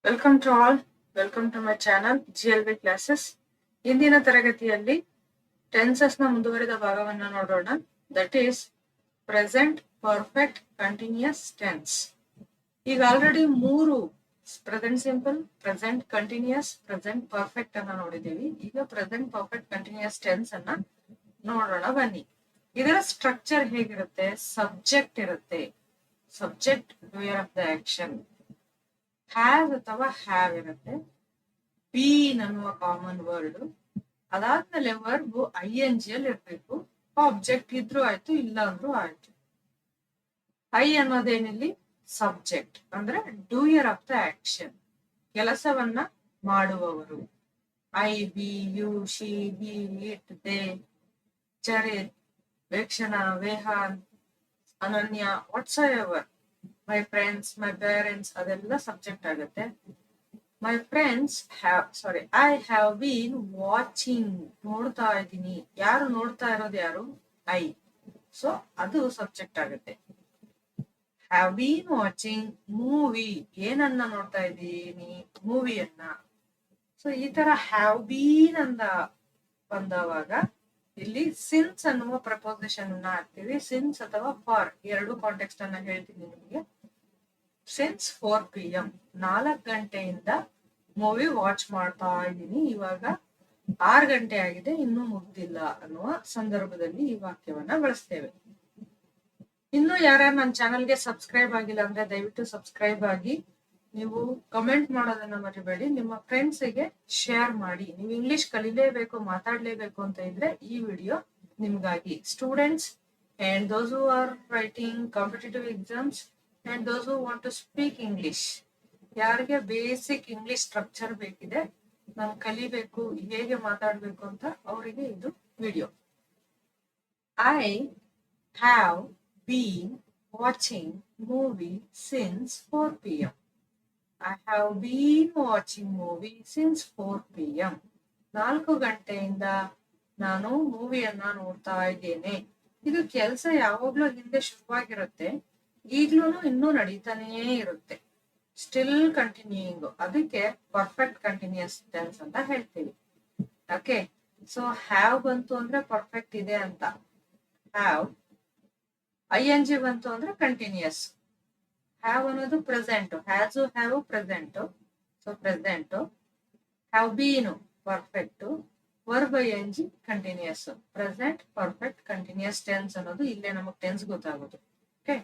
Welcome to all. Welcome to my channel GLB classes. ಇಂದಿನ ತರಗತಿಯಲ್ಲಿ tenses ನ ಮುಂದುವರಿದ ಭಾಗವನ್ನ ನೋಡೋಣ. That is present perfect continuous tense. ಈಗ already 3 present simple, present continuous, present perfect ಅನ್ನ ನೋಡಿದೀವಿ. ಈಗ ಪ್ರೆಸೆಂಟ್ ಪರ್ಫೆಕ್ಟ್ ಕಂಟಿನ್ಯೂಸ್ ಟೆನ್ಸ್ ಅನ್ನ ನೋಡೋಣ ಬನ್ನಿ. ಇದರ ಸ್ಟ್ರಕ್ಚರ್ ಹೇಗಿರುತ್ತೆ? ಸಬ್ಜೆಕ್ಟ್ ಇರುತ್ತೆ. Subject doer of the action. Have ಅಥವಾ ಹ್ಯಾವ್ ಇರುತ್ತೆ. ಬೀನ್ ಅನ್ನುವ ಕಾಮನ್ ವರ್ಡ್. ಅದಾದ್ಮೇಲೆ ವರ್ಬ್ ING ಅಲ್ಲಿ ಇರ್ಬೇಕು. ಆಬ್ಜೆಕ್ಟ್ ಇದ್ರೂ ಆಯ್ತು, ಇಲ್ಲ ಅಂದ್ರೂ ಆಯ್ತು. ಐ ಅನ್ನೋದೇನಿಲ್ಲಿ ಸಬ್ಜೆಕ್ಟ್ ಅಂದ್ರೆ ಡೂಯರ್ ಆಫ್ ದ ಆಕ್ಷನ್, ಕೆಲಸವನ್ನ ಮಾಡುವವರು. I, we, you, she, he, it, they, Charith, Vekshana, Vehaan, Ananya, whatsoever, my friends, my parents ಅದೆಲ್ಲ ಸಬ್ಜೆಕ್ಟ್ ಆಗುತ್ತೆ. My friends I have been watching, ನೋಡ್ತಾ ಇದ್ದೀನಿ. ಯಾರು ನೋಡ್ತಾ ಇರೋದು? ಯಾರು? ಐ. ಸೊ ಅದು ಸಬ್ಜೆಕ್ಟ್ ಆಗುತ್ತೆ. ಹ್ಯಾವ್ ಬೀನ್ ವಾಚಿಂಗ್ ಮೂವಿ, ಏನನ್ನ ನೋಡ್ತಾ ಇದ್ದೀನಿ? ಮೂವಿಯನ್ನ. ಸೊ ಈ ತರ ಹ್ಯಾವ್ ಬೀನ್ ಅಂತ ಬಂದವಾಗ ಇಲ್ಲಿ ಸಿನ್ಸ್ ಅನ್ನುವ ಪ್ರಪೋಸಿಷನ್ ಅನ್ನ ಹಾಕ್ತೀವಿ. ಸಿನ್ಸ್ ಅಥವಾ ಫಾರ್ ಎರಡು ಕಾಂಟೆಕ್ಸ್ಟ್ ಅನ್ನ ಹೇಳ್ತೀನಿ ನಿಮಗೆ. ಸಿನ್ಸ್ 4 PM, 4 ಗಂಟೆಯಿಂದ ಮೂವಿ ವಾಚ್ ಮಾಡ್ತಾ ಇದ್ದೀನಿ. ಇವಾಗ 6 ಗಂಟೆ ಆಗಿದೆ, ಇನ್ನೂ ಮುಗ್ದಿಲ್ಲ ಅನ್ನುವ ಸಂದರ್ಭದಲ್ಲಿ ಈ ವಾಕ್ಯವನ್ನ ಬಳಸ್ತೇವೆ. ಇನ್ನು ಯಾರ್ಯಾರು ನನ್ನ ಚಾನಲ್ಗೆ ಸಬ್ಸ್ಕ್ರೈಬ್ ಆಗಿಲ್ಲ ಅಂದ್ರೆ ದಯವಿಟ್ಟು ಸಬ್ಸ್ಕ್ರೈಬ್ ಆಗಿ. ನೀವು ಕಮೆಂಟ್ ಮಾಡೋದನ್ನ ಮರಿಬೇಡಿ. ನಿಮ್ಮ ಫ್ರೆಂಡ್ಸ್ಗೆ ಶೇರ್ ಮಾಡಿ. ನೀವು ಇಂಗ್ಲಿಷ್ ಕಲಿಲೇಬೇಕು, ಮಾತಾಡ್ಲೇಬೇಕು ಅಂತ ಇದ್ರೆ ಈ ವಿಡಿಯೋ ನಿಮ್ಗಾಗಿ. Students and those who are writing competitive exams and those who want to speak English, ಯಾರಿಗೆ ಬೇಸಿಕ್ ಇಂಗ್ಲಿಷ್ ಸ್ಟ್ರಕ್ಚರ್ ಬೇಕಿದೆ, ನಾನು ಕಲಿಬೇಕು, ಹೇಗೆ ಮಾತಾಡ್ಬೇಕು ಅಂತ, ಅವರಿಗೆ ಇದು video. I have been watching movie since 4 PM. I have been watching movie since 4 PM. 4 ಗಂಟೆಯಿಂದ ನಾನು ಮೂವಿಯನ್ನ ನೋಡ್ತಾ ಇದ್ದೇನೆ. ಇದು ಕೆಲಸ ಯಾವಾಗ್ಲೂ ಹಿಂದೆ ಶುರುವಾಗಿರುತ್ತೆ, ಈಗ್ಲೂ ಇನ್ನೂ ನಡೀತಾನೇ ಇರುತ್ತೆ. Still continuing. ಅದಕ್ಕೆ ಪರ್ಫೆಕ್ಟ್ ಕಂಟಿನ್ಯೂಸ್ ಟೆನ್ಸ್ ಅಂತ ಹೇಳ್ತೀವಿ. ಓಕೆ, ಸೊ ಹ್ಯಾವ್ ಬಂತು ಅಂದ್ರೆ ಪರ್ಫೆಕ್ಟ್ ಇದೆ ಅಂತ. ಹ್ಯಾವ್ ING ಬಂತು ಅಂದ್ರೆ ಕಂಟಿನ್ಯೂಸ್. ಹ್ಯಾವ್ ಅನ್ನೋದು present, has have present. So present. Have been perfect, verb ING continuous. Present perfect continuous tense ಅನ್ನೋದು ಇಲ್ಲೇ ನಮಗೆ ಟೆನ್ಸ್ ಗೊತ್ತಾಗೋದು. Okay,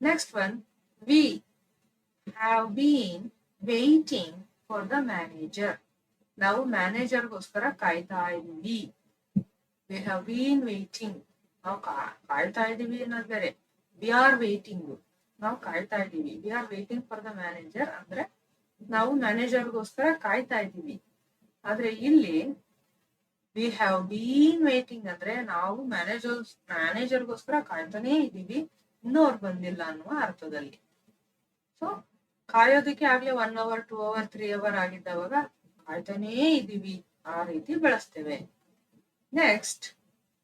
next one, we have been waiting for the manager. ನಾವು ಮ್ಯಾನೇಜರ್ಗೋಸ್ಕರ ಕಾಯ್ತಾ ಇದೀವಿ. ವಿ ಹ್ಯಾವ್ ಬೀನ್ ವೇಟಿಂಗ್, ನಾವು ಕಾಯ್ತಾ ಇದೀವಿ ಅನ್ನೋದು ಬೇರೆ. ವಿ ಆರ್ ವೇಟಿಂಗ್, ನಾವು ಕಾಯ್ತಾ ಇದೀವಿ. We are waiting for the manager ಅಂದ್ರೆ ನಾವು ಮ್ಯಾನೇಜರ್ಗೋಸ್ಕರ ಕಾಯ್ತಾ ಇದೀವಿ. ಆದ್ರೆ ಇಲ್ಲಿ ವಿ ಹ್ಯಾವ್ ಬೀನ್ ವೇಟಿಂಗ್ ಅಂದ್ರೆ ನಾವು ಮ್ಯಾನೇಜರ್ಗೋಸ್ಕರ ಕಾಯ್ತಾನೇ ಇದೀವಿ, ಇನ್ನೂ ಅವ್ರು ಬಂದಿಲ್ಲ ಅನ್ನುವ ಅರ್ಥದಲ್ಲಿ. ಸೊ ಕಾಯೋದಕ್ಕೆ ಆಗ್ಲೇ 1 hour 2 hour 3 hour ಆಗಿದ್ದವಾಗ ಕಾಯ್ತಾನೇ ಇದೀವಿ, ಆ ರೀತಿ ಬಳಸ್ತೇವೆ. Next,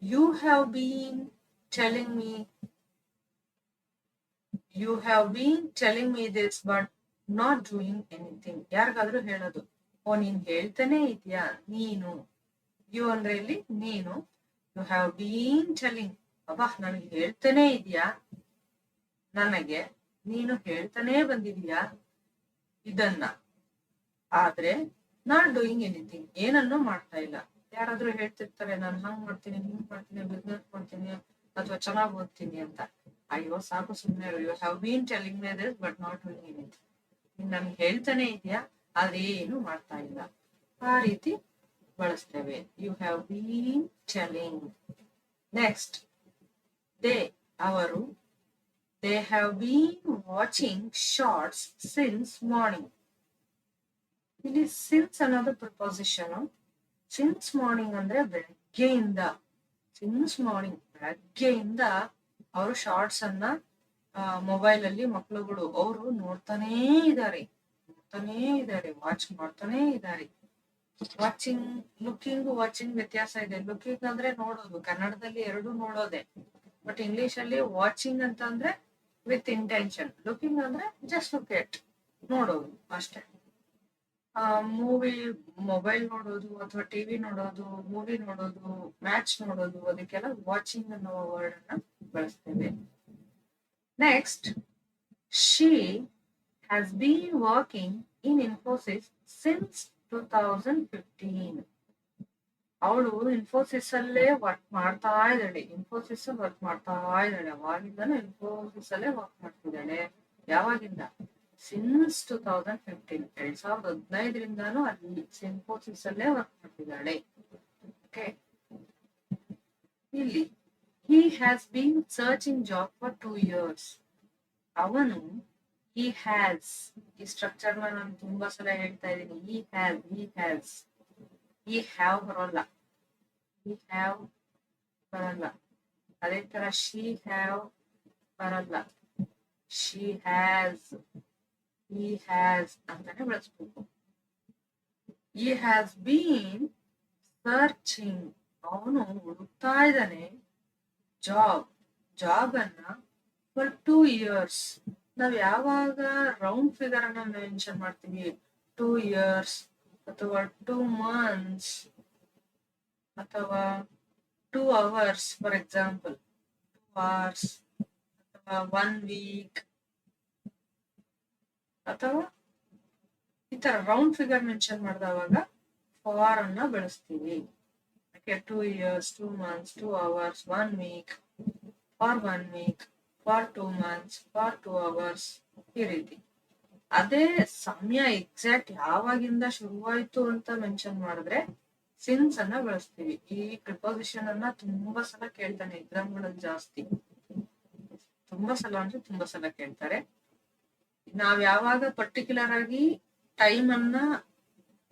you have been telling me this but not doing anything. ಯಾರಿಗಾದ್ರೂ ಹೇಳೋದು. ಓ ನೀನ್ ಹೇಳ್ತಾನೆ ಇದೆಯಾ, ನೀನು. ಯು ಅಂದ್ರೆ ಇಲ್ಲಿ ನೀನು. ಯು ಹ್ಯಾವ್ ಬೀನ್ ಟೆಲ್ಲಿಂಗ್, ಅಬ್ಬಾ ನನಗೆ ಹೇಳ್ತಾನೆ ಇದೆಯಾ, ನನಗೆ ನೀನು ಹೇಳ್ತಾನೆ ಬಂದಿದೀಯಾ ಇದನ್ನ, ಆದ್ರೆ ನಾಟ್ ಡೂಯಿಂಗ್ ಎನಿಥಿಂಗ್, ಏನನ್ನೂ ಮಾಡ್ತಾ ಇಲ್ಲ. ಯಾರಾದ್ರೂ ಹೇಳ್ತಿರ್ತಾರೆ, ನಾನು ಹಂಗ್ ಮಾಡ್ತೀನಿ, ಹಿಂಗ್ ಮಾಡ್ತೀನಿ, ಬಿಸ್ನೆಸ್ ಮಾಡ್ತೀನಿ ಅಥವಾ ಚೆನ್ನಾಗಿ ಓದ್ತೀನಿ ಅಂತ. ಅಯ್ಯೋ ಸಾಕು ಸುಮ್ಮನೆ. You have been telling me this but not doing anything, ನನ್ಗೆ ಹೇಳ್ತಾನೆ ಇದೆಯಾ ಆದ್ರೆ ಏನು ಮಾಡ್ತಾ ಇಲ್ಲ, ಆ ರೀತಿ ಬಳಸ್ತೇವೆ. You have been telling. Next, they ಅವರು, they have been watching shorts since morning. ಇಲ್ಲಿ ಸಿನ್ಸ್ ಅನ್ನೋದು ಪ್ರಪೋಸಿಷನ್. ಸಿನ್ಸ್ ಮಾರ್ನಿಂಗ್ ಅಂದ್ರೆ ಬೆಳಗ್ಗೆಯಿಂದ. ಸಿನ್ಸ್ ಮಾರ್ನಿಂಗ್ ಬೆಳಗ್ಗೆಯಿಂದ ಅವರು ಶಾರ್ಟ್ಸ್ ಅನ್ನ ಮೊಬೈಲ್ ಅಲ್ಲಿ ಮಕ್ಕಳುಗಳು ಅವರು ನೋಡ್ತಾನೇ ಇದ್ದಾರೆ, ವಾಚ್ ಮಾಡ್ತಾನೆ ಇದ್ದಾರೆ. ವಾಚಿಂಗ್, ಲುಕಿಂಗ್, ವಾಚಿಂಗ್ ವ್ಯತ್ಯಾಸ ಇದೆ. ಲುಕಿಂಗ್ ಅಂದ್ರೆ ನೋಡೋದು, ಕನ್ನಡದಲ್ಲಿ ಎರಡು ನೋಡೋದೆ. ಬಟ್ ಇಂಗ್ಲಿಷ್ ಅಲ್ಲಿ ವಾಚಿಂಗ್ ಅಂತ ಅಂದ್ರೆ ವಿತ್ ಇಂಟೆನ್ಷನ್. ಲುಕಿಂಗ್ ಅಂದ್ರೆ ಜಸ್ಟ್ ಲುಕ್ ಎಟ್, ನೋಡೋದು ಅಷ್ಟೇ. ಮೂವಿ, ಮೊಬೈಲ್ ನೋಡೋದು ಅಥವಾ ಟಿವಿ ನೋಡೋದು, ಮೂವಿ ನೋಡೋದು, ಮ್ಯಾಚ್ ನೋಡೋದು, ಅದಕ್ಕೆಲ್ಲ ವಾಚಿಂಗ್ ಅನ್ನೋ ವರ್ಡ್ ಅನ್ನ ಬಳಸ್ತೇವೆ. Next, she has been working in Infosys since 2015. ಅವಳು ಇನ್ಫೋಸಿಸ್ ಅಲ್ಲೇ ವರ್ಕ್ ಮಾಡ್ತಾ ಇದ್ದಾಳೆ. ಇನ್ಫೋಸಿಸ್ ವರ್ಕ್ ಮಾಡ್ತಾ ಇದ್ದಾಳೆ. ಅವಾಗಿಂದನೂ ಇನ್ಫೋಸಿಸ್ ಅಲ್ಲೇ ವರ್ಕ್ ಮಾಡ್ತಿದ್ದಾಳೆ. ಯಾವಾಗಿಂದ? ಸಿನ್ಸ್ 2015, 2015ರಿಂದಾನು ಅಲ್ಲಿ ಇನ್ಫೋಸಿಸ್ ಅಲ್ಲೇ ವರ್ಕ್ ಮಾಡ್ತಿದ್ದಾಳೆ. ಓಕೆ, ಇಲ್ಲಿ he has been searching job for 2 years. ಅವನು ಹಿ ಹ್ಯಾಸ್, ಈ ಸ್ಟ್ರಕ್ಚರ್ ನಾನು ತುಂಬಾ ಸಲ ಹೇಳ್ತಾ ಇದ್ದೀನಿ. ಹಿ ಹ್ಯಾಸ್, ಈ ಹ್ಯಾವ್ ಬರೋಲ್ಲ, ಈ ಹ್ಯಾವ್ ಬರಲ್ಲ. ಅದೇ ತರ ಶಿ ಹ್ಯಾವ್ ಬರಲ್ಲ, ಶಿ ಹ್ಯಾಸ್, ಈ ಹ್ಯಾಸ್ ಅಂತಾನೆ ಬಳಸ್ಬೇಕು. ಈ ಹ್ಯಾಸ್ ಬೀನ್ ಸರ್ಚಿಂಗ್, ಅವನು ಹುಡುಕ್ತಾ ಇದ್ದಾನೆ ಜಾಬ್ ಅನ್ನ ಫಾರ್ 2 years. ನಾವ್ ಯಾವಾಗ ರೌಂಡ್ ಫಿಗರ್ ಅನ್ನ ಮೆನ್ಷನ್ ಮಾಡ್ತೀವಿ, 2 years ಅಥವಾ 2 months ಅಥವಾ 2 hours, ಫಾರ್ ಎಕ್ಸಾಂಪಲ್ 2 hours ಅಥವಾ 1 week, ಅಥವಾ ಈ ತರ ರೌಂಡ್ ಫಿಗರ್ ಮೆನ್ಷನ್ ಮಾಡಿದವಾಗ ಫಾರ್ ಅನ್ನ ಬಳಸ್ತೀವಿ. 2 years, 2 months, 2 hours, 1 week, for 1 week, for 2 months, for 2 hours, ಈ ರೀತಿ. ಅದೇ ಸಮಯ ಎಕ್ಸಾಕ್ಟ್ ಯಾವಾಗಿಂದ ಶುರುವಾಯ್ತು ಅಂತ ಮೆನ್ಷನ್ ಮಾಡಿದ್ರೆ ಸಿನ್ಸ್ ಅನ್ನ ಬಳಸ್ತೀವಿ. ಈ ಪ್ರಿಪೋಸಿಷನ್ ಅನ್ನ ತುಂಬಾ ಸಲ ಕೇಳ್ತಾನೆ ಎಕ್ಸಾಮ್ಗಳಲ್ಲಿ, ಜಾಸ್ತಿ, ತುಂಬಾ ಸಲ ಅಂದ್ರೆ ತುಂಬಾ ಸಲ ಕೇಳ್ತಾರೆ. ನಾವ್ ಯಾವಾಗ ಪರ್ಟಿಕ್ಯುಲರ್ ಆಗಿ ಟೈಮ್ ಅನ್ನ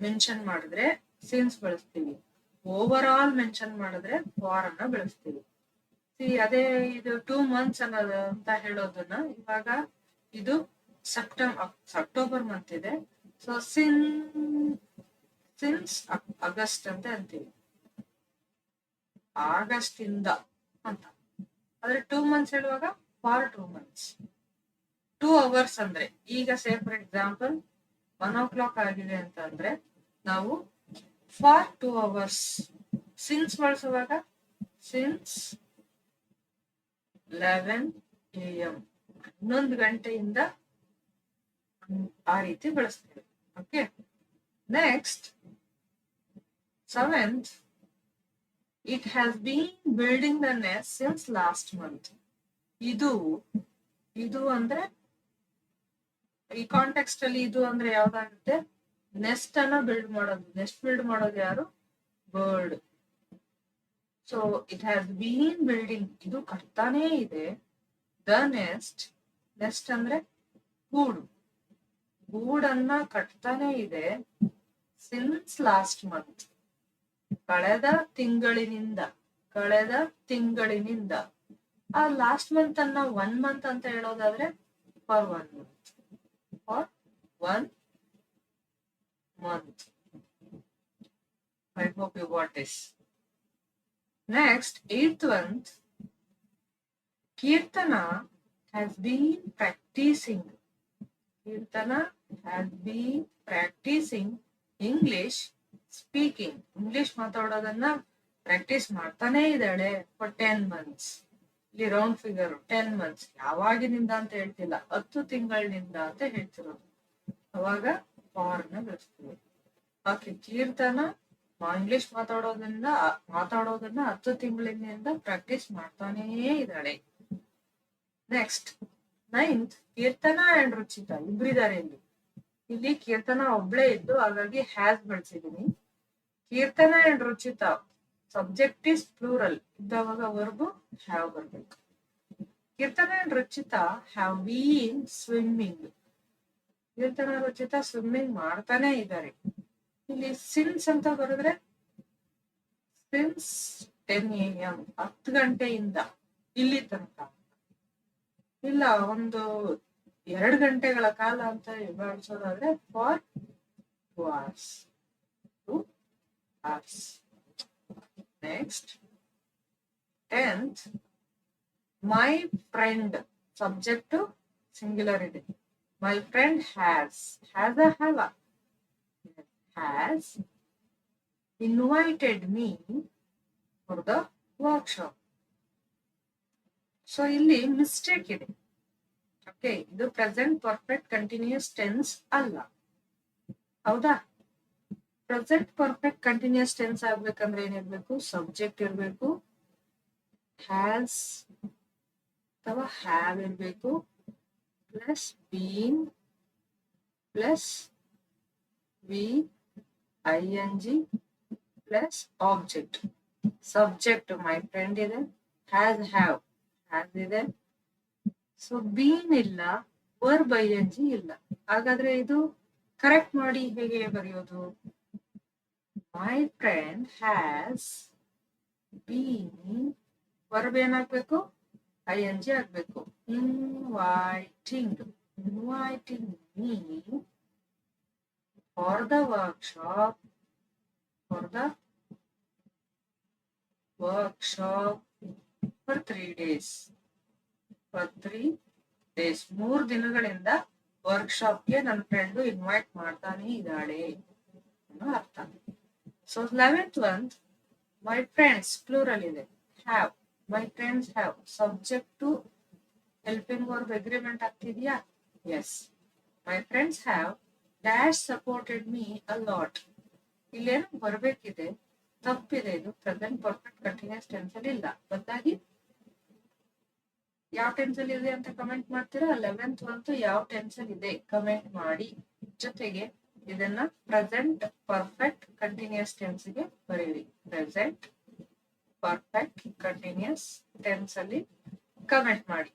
ಮೆನ್ಷನ್ ಮಾಡಿದ್ರೆ ಸಿನ್ಸ್ ಬಳಸ್ತೀವಿ. ಓವರ್ ಆಲ್ ಮೆನ್ಷನ್ ಮಾಡಿದ್ರೆ ಫಾರ್ ಅನ್ನ ಬಳಸ್ತೀವಿ. ಅದೇ ಇದು 2 months ಅನ್ನೋದು ಅಂತ ಹೇಳೋದನ್ನ, ಇವಾಗ ಇದು ಅಕ್ಟೋಬರ್ ಮಂತ್ ಇದೆ, ಸೊ ಸಿನ್ಸ್ ಆಗಸ್ಟ್ ಅಂತ ಅಂತೀವಿ, ಆಗಸ್ಟ್ ಇಂದ ಅಂತ. ಆದ್ರೆ 2 months ಹೇಳುವಾಗ ಫಾರ್ 2 months. 2 hours ಅಂದ್ರೆ, ಈಗ ಸೇ ಫಾರ್ ಎಕ್ಸಾಂಪಲ್ 1 o'clock ಆಗಿದೆ ಅಂತ ಅಂದ್ರೆ ನಾವು ಫಾರ್ 2 hours. ಸಿನ್ಸ್ ಬಳಸುವಾಗ ಸಿನ್ಸ್ 11 AM, 11 ಗಂಟೆಯಿಂದ, ಆ ರೀತಿ ಬಳಸ್ತೇವೆ. Okay, next 7th, it has been building the nest since last month. ಇದು ಅಂದ್ರೆ ಈ ಕಾಂಟೆಕ್ಸ್ಟ್ ಅಲ್ಲಿ ಇದು ಅಂದ್ರೆ ಯಾವ್ದಾಗುತ್ತೆ? ನೆಸ್ಟ್ ಅನ್ನ ಬಿಲ್ಡ್ ಮಾಡೋದು. ನೆಸ್ಟ್ ಬಿಲ್ಡ್ ಮಾಡೋದು ಯಾರು? Bird. So it has been building, ಇದು ಕಟ್ತಾನೇ ಇದೆ. ದ ನೆಸ್ಟ್ ಅಂದ್ರೆ ಗೂಡನ್ನ ಕಟ್ತಾನೆ ಇದೆ. ಸಿನ್ಸ್ ಲಾಸ್ಟ್ ಮಂತ್, ಕಳೆದ ತಿಂಗಳಿನಿಂದ. ಆ ಲಾಸ್ಟ್ ಮಂತ್ ಅನ್ನ 1 month ಅಂತ ಹೇಳೋದಾದ್ರೆ for 1 month. I hope you got this. Next, 8th one, Kirtana has been practicing English speaking. English ಮಾತಾಡೋದನ್ನ ಪ್ರಾಕ್ಟೀಸ್ ಮಾಡ್ತಾನೆ ಇದ್ದಾಳೆ ಫಾರ್ 10 months. ಇಲ್ಲಿ ರೌಂಡ್ ಫಿಗರ್ 10 months. ಯಾವಾಗಿನಿಂದ ಅಂತ ಹೇಳ್ತಿಲ್ಲ, 10 ತಿಂಗಳಿನಿಂದ ಅಂತ ಹೇಳ್ತಿರೋದು. ಅವಾಗ ಫಾರ್ ನ ಬಳಸ್ತೀವಿ. ಓಕೆ, ಕೀರ್ತನ ಇಂಗ್ಲಿಷ್ ಮಾತಾಡೋದನ್ನ 10 ತಿಂಗಳಿನಿಂದ ಪ್ರಾಕ್ಟೀಸ್ ಮಾಡ್ತಾನೇ ಇದ್ದಾಳೆ. Next 9th, Keerthana and Ruchita ಇಬ್ಬರಿದ್ದಾರೆ ಇಲ್ಲಿ ಕೀರ್ತನ ಒಬ್ಳೇ ಇದ್ದು, ಹಾಗಾಗಿ ಹ್ಯಾಸ್ ಬಳಸಿದೀನಿ. Keerthana and Ruchitha subject is plural ಇದ್ದಾವಾಗ ವರ್ಬು ಹ್ಯಾವ್ ಬರ್ಬೇಕು. Keerthana and Ruchitha have been swimming. Keerthana Ruchitha swimming ಮಾಡ್ತಾನೆ ಇದ್ದಾರೆ. ಇಲ್ಲಿ ಸಿನ್ಸ್ ಅಂತ ಬರೆದ್ರೆ ಸಿನ್ಸ್ 10 AM, 10 ಗಂಟೆಯಿಂದ ಇಲ್ಲಿ ತನಕ. ಇಲ್ಲ, ಒಂದು 2 ಗಂಟೆಗಳ ಕಾಲ ಅಂತ ಬಳಸೋದಾದ್ರೆ for 2 hours. Next 10th, my friend subject singular ಇದೆ. My friend has uh have. Has invited me for the workshop. So ಇಲ್ಲಿ ಮಿಸ್ಟೇಕ್ ಇದೆ. ಓಕೆ, ಇದು ಪ್ರೆಸೆಂಟ್ ಪರ್ಫೆಕ್ಟ್ ಕಂಟಿನ್ಯೂಸ್ ಟೆನ್ಸ್ ಅಲ್ಲ. ಹೌದಾ? ಪ್ರೆಸೆಂಟ್ ಪರ್ಫೆಕ್ಟ್ ಕಂಟಿನ್ಯೂಸ್ ಟೆನ್ಸ್ ಆಗ್ಬೇಕಂದ್ರೆ ಏನಿರ್ಬೇಕು? ಸಬ್ಜೆಕ್ಟ್ ಇರ್ಬೇಕು, has ಅಥವಾ ಹ್ಯಾವ್ ಇರ್ಬೇಕು, plus been plus V ING plus object. Subject my friend ಇದೆ, ಹ್ಯಾವ್ ಇದೆ. ಸೊ ಬೀನ್ ಇಲ್ಲ, ವರ್ಬ್ ING ಇಲ್ಲ. ಹಾಗಾದ್ರೆ ಇದು ಕರೆಕ್ಟ್ ಮಾಡಿ ಹೇಗೆ ಬರೆಯೋದು? My friend has been, verb ಏನಾಗ್ಬೇಕು? ING ಆಗ್ಬೇಕು. Inviting me for the workshop for 3 days. for 3 days 3 ದಿನಗಳಿಂದ ವರ್ಕ್ಶಾಪ್ಗೆ ನನ್ನ ಫ್ರೆಂಡ್ ಇನ್ವೈಟ್ ಮಾಡ್ತಾನೆ ಇದ್ದಾಳೆ ಅನ್ನೋ ಅರ್ಥ. So 11th one, my friends plural ಇದೆ, have. My friends have subject to helping verb agreement ಆಗ್ತಿದ್ಯಾ? Yes. My friends have dash supported me a lot. ಇಲ್ಲೇನು ಬರ್ಬೇಕಿದೆ, ತಪ್ಪಿದೆ. ಇದು ಪ್ರೆಸೆಂಟ್ ಪರ್ಫೆಕ್ಟ್ ಕಂಟಿನ್ಯೂಸ್ ಟೆನ್ಸ್ ಅಲ್ಲಿ ಇಲ್ಲ. ಬದಲಾಗಿ ಯಾವ ಟೆನ್ಸ್ ಅಲ್ಲಿ ಇದೆ ಅಂತ ಕಮೆಂಟ್ ಮಾಡ್ತೀರಾ? 11th ಅಂತೂ ಯಾವ ಟೆನ್ಸ್ ಅಲ್ಲಿ ಇದೆ ಕಮೆಂಟ್ ಮಾಡಿ. ಜೊತೆಗೆ ಇದನ್ನ ಪ್ರೆಸೆಂಟ್ ಪರ್ಫೆಕ್ಟ್ ಕಂಟಿನ್ಯೂಸ್ ಟೆನ್ಸ್ ಗೆ ಬರೀರಿ. ಪ್ರೆಸೆಂಟ್ ಪರ್ಫೆಕ್ಟ್ ಕಂಟಿನ್ಯೂಸ್ ಟೆನ್ಸ್ ಅಲ್ಲಿ ಕಮೆಂಟ್ ಮಾಡಿ.